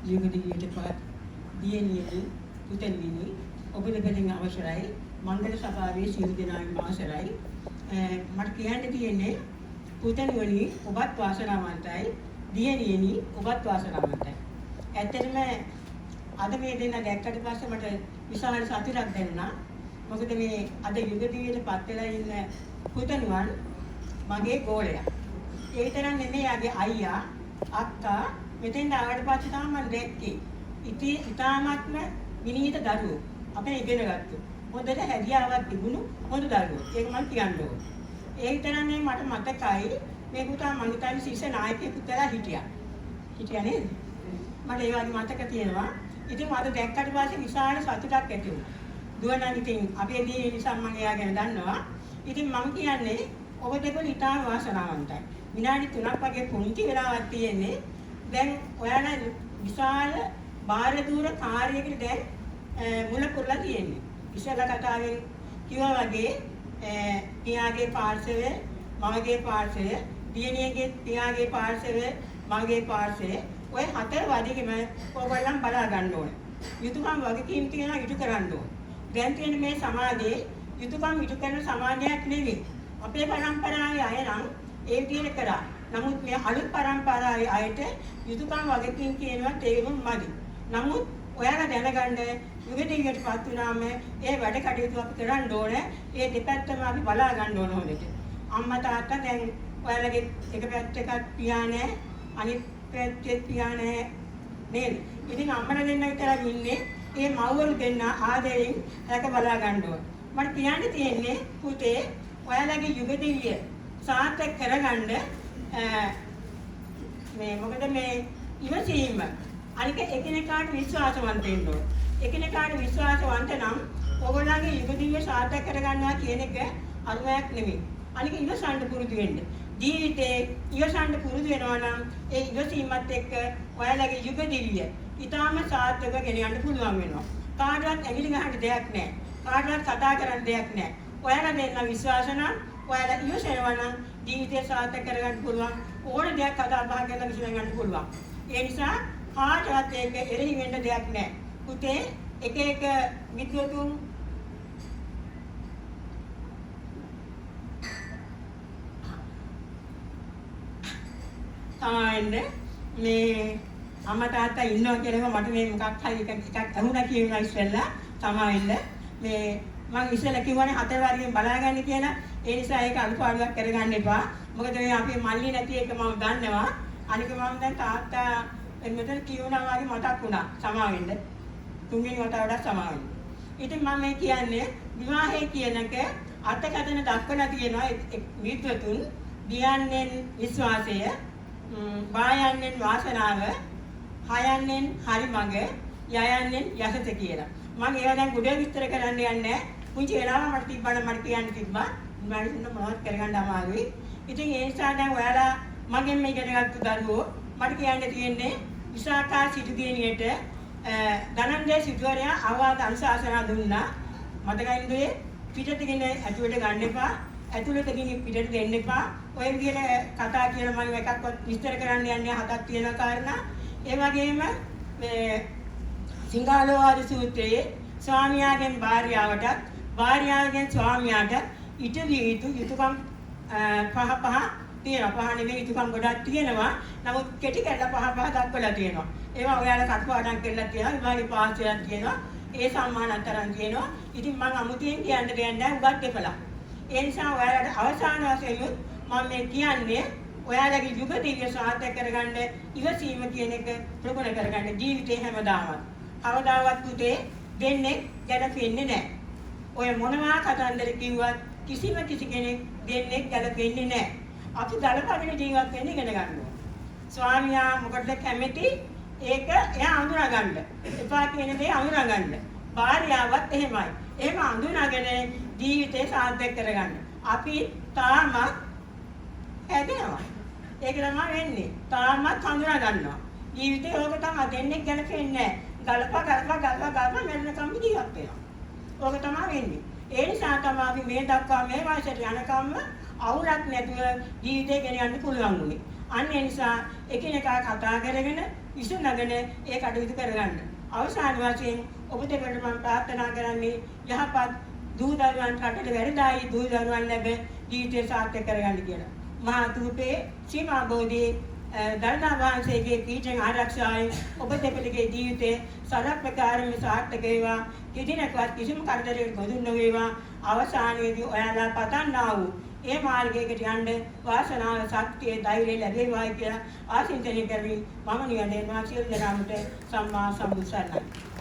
යුගදිවියටපත් දියණියනි පුතණුනි ඔබ දෙපළෙන් අවසරයි මංගල සභාවේ සියලු දෙනාගේ අවසරයි මට කියන්න තියෙන්නේ පුතණුනි ඔබත් වාසනාවන්තයි දියණියනි ඔබත් වාසනාවන්තයි ඇත්තටම අද මේ දෙන්න දැක්කට පස්සේ මට විශාල සතුටක් දැනුණා මොකද මේ අද යුගදිවියටපත් වෙලා ඉන්න පුතණුවන් මගේ ගෝලයා ඒ තරම් නෙමෙයි ආගේ අයියා අක්කා මෙතෙන් ආවට පස්සේ තමයි මම දැක්කේ ඉතාමත්ම විනීත දරුවෝ අපේ ඉගෙන ගත්තා හොඳට හැදියාවක් තිබුණු හොඳ දරුවෝ ඒක මම කියන්න ඕනේ ඒ තරම් නේ මට මතකයි මේ පුතා මං හිතන්නේ ශිෂ්‍ය නායකයෙකු කියලා හිටියා නේද මට ඒ වගේ මතක තියෙනවා ඉතින් මට දැක්කට පස්සේ විශාල සතුටක් ඇති වුණා දුවනම් ඉතින් අපේ දිනේ නිසා මම එයා ගැන දන්නවා ඉතින් මම කියන්නේ ඔබ දෙපළ ඉතාම වාසනාවන්තයි විනාඩි 3ක් වගේ පුංචි වෙලාවක් තියෙන්නේ දැන් ඔයාලා විශාල බාහිර දූර කාර්යයකට දැන් මුල පුරලා තියෙන්නේ. ඉස්සෙල්ලා කතාවෙන් කිව්වා වගේ පියාගේ පාර්ශවය, මවගේ පාර්ශවය, දියණියගේ පියාගේ පාර්ශවය, මවගේ පාර්ශවය ඔය හතර වදිකම ඔයගොල්ලන් බලා ගන්න ඕනේ. යුතුයකම් වගකීම් තියෙනවා ඉටු කරන්න ඕනේ. දැන් තියෙන මේ සමාජයේ යුතුයකම් ඉටු කරන සමාජයක් නෙවෙයි. අපේ පරම්පරාවේ අය නම් ඒ විදිහට කරා. නමුත් මේ අලුත් පරම්පරාවේ අයට යුතුයකම් වගකීම් කියනවා තේරුම් මදි. නමුත් ඔයාලා දැනගන්න යුගදිවියටපත් වුණාම ඒ වැඩ කටයුතු අපි කරන්න ඕනේ. ඒ දෙපැත්තම අපි බලා ගන්න ඕන හොඳට. අම්මා තාත්තා දැන් ඔයාලගේ එක පැත්තක පියා නැහැ අනිත් පැත්තේ පියා නැහැ නේද? ඉතින් අම්මලා දෙන්න විතරක් ඉන්නේ. ඒ මව්වරු දෙන්න ආදරෙන් රැක බලා ගන්න ඕන. මට කියන්න තියෙන්නේ පුතේ ඔයාලගේ යුගදිවිය සාර්ථක කරගන්න මේ මොකද මේ ඉවසීම අනික එකිනෙකාට විශ්වාසවන්ත වෙන්න ඕන. එකිනෙකාට විශ්වාසවන්ත නම් ඔයගොල්ලන්ගේ යුගදිවිය සාර්ථක කරගන්නවා කියන එක අරුමයක් නෙමෙයි. අනික ඉවසන්න පුරුදු වෙන්න. ජීවිතේ ඉවසන්න පුරුදු වෙනවා නම් ඒ ඉවසීමත් එක්ක ඔයාලගේ යුගදිවිය ඊටාම සාර්ථකව ගෙන යන්න පුළුවන් වෙනවා. කාටවත් ඇඟිලි ගහන්න දෙයක් නැහැ. කාටවත් කතා කරන්න දෙයක් නැහැ. ඔයාලා දෙන්න විශ්වාස නම් ඔයාලා ඉවසනවා නම් ජීවිතය සාර්ථක කරගන්න පුළුවන්. ඕන දෙයක් කතා බහ කරලා විසඳ ගන්න පුළුවන්. ඒ නිසා කාටවත් ඒක එරෙහි වෙන්න දෙයක් නැහැ. පුතේ එක එක මිත්‍රතුන් ආන්නේ මේ අම්මා තාත්තා ඉන්නවා කියනක මට මේ මොකක් හරි එකක් අහුණා කියනවා ඉස්සෙල්ලා තමයි මේ මම ඉස්සෙල්ලා කිව්වනේ හතර වරියෙන් බලාගන්න කියලා ඒ නිසා ඒක අනුපාඩුවක් කරගන්න එපා මොකද මේ අපේ මල්ලි නැති එක මම දන්නවා අනික මම දැන් තාත්තා මෙතන කියුණා වගේ මතක් වුණා සමාවෙන්න තුන්වෙනි වතාවට සමාවෙන්න ඉතින් මම මේ කියන්නේ විවාහය කියනක අර්ථකථන දක්වලා තියෙනවා විද්වතුන් දියන්නේ විශ්වාසය වායන්නේ වාසනාව හයන්නේ හරි මඟ යයන්නේ යසත කියලා මම ඒවා දැන් ගොඩේ විස්තර කරන්න යන්නේ නැහැ පුංචි වෙලාව මට තිබ්බනම් මට කියන්න තිබ්බා මම මොනවද කරගන්න අමාරුයි ඉතින් ඒ නිසා දැන් ඔයාලා මගෙන් මේ ඉගෙනගත්තු දරුවෝ මට කියන්න තියෙන්නේ විසාකා සිටුදිනියට ධනංජය සිටුවරයා අවවාද අනුශාසනා දුන්නා මතකයිද ඒ පිටට ගෙන ඇතුළට ගන්න එපා ඇතුළට ගෙන පිටට දෙන්න එපා ඔය විදිහට කතා කියලා මම එකක්වත් විස්තර කරන්න යන්නේ හතක් තියෙන කාරණා ඒ වගේම මේ සිංහාලෝවාද සූත්‍රයේ ස්වාමියාගෙන් භාර්යාවටත් භාර්යාවගෙන් ස්වාමියාට ඉටවිය යුතු යුතුයකම් පහ තියෙනවා. පහ නෙවෙයි යුතුයකම් ගොඩක් තියෙනවා. නමුත් කෙටි කරලා පහ දක්වලා තියෙනවා. ඒවා ඔයාලා කටපාඩම් කරලා තියෙනවා. විභාගේ පාස් වෙලා තියෙනවා. ඒ සම්මානතරන් තියෙනවා. ඉතින් මම අමුතියෙන් කියන්න දෙයක් නැහැ උගත් දෙපළක්. ඒ නිසා ඔයාලට අවසාන වශයෙන් මම මේ කියන්නේ ඔයාලගේ යුගදිවිය සාර්ථක කරගන්න ඉවසීම කියන එක ප්‍රගුණ කරගන්න ජීවිතේ හැමදාම. කවදාවත් පුතේ දෙන්නේ ගැලපෙන්නේ නැහැ. ඔය මොනවා කතන්දර කිව්වත් කිසිම කෙනෙක් දෙන්නේ ගැලපෙන්නේ නැහැ. අපි ගලපගෙන ජීවත් වෙන්න ඉගෙන ගන්න ඕනේ. ස්වාමියා මොකටද කැමති? ඒක එයා අඳුනා ගන්න. එපා කියන දේ අඳුනා ගන්න. භාර්යාවත් එහෙමයි. එහෙම අඳුනාගෙන ජීවිතේ සාර්ථක කරගන්න. අපි තාම හැදෙනවා. ඒක තමයි වෙන්නේ. තාමත් හඳුනා ගන්නවා. ජීවිතේ ඕක තමයි දෙන්නේ ගැලපෙන්නේ නැහැ. ගලපා මැරෙනකම් ජීවත් වෙනවා. ඕක තමයි වෙන්නේ. ඒ නිසා තමයි අපි මේ දක්වා මේ වයසට යනකම් අවුලක් නැතුව ජීවිතේ ගෙන යන්න පුළුවන් උනේ. අන්න ඒ නිසා එකිනෙකා කතා කරගෙන විසඳගෙන ඒ කටයුතු කරගන්න. අවසාන වශයෙන් ඔබ දෙපළට මම ප්‍රාර්ථනා කරන්නේ යහපත් දූ දරුවන් රටට වැඩිදායි දූ දරුවන් ලැබ ජීවිතය සාර්ථක කරගන්න කියලා. මහා තුපේ සීමා බෝධි දළදා වහන්සේගේ පීඨෙන් ආරක්ෂාවෙන් ඔබ දෙපළගේ ජීවිතේ සදාපකාරම සාර්ථක වේවා. කිදිනකවත් කිසිම කරදරයකට ගොදුරු නොවේවා. අවසානයේදී ඔයාලා පතන්නා වූ ඒ මාර්ගයකට යන්න වාසනාව ශක්තිය ධෛර්යය ලැබේවායි කියලා ආශිර්වාද කරමි. මම නියදෙනවා සියලු දෙනාට සම්මා සම්බුත් සරණයි.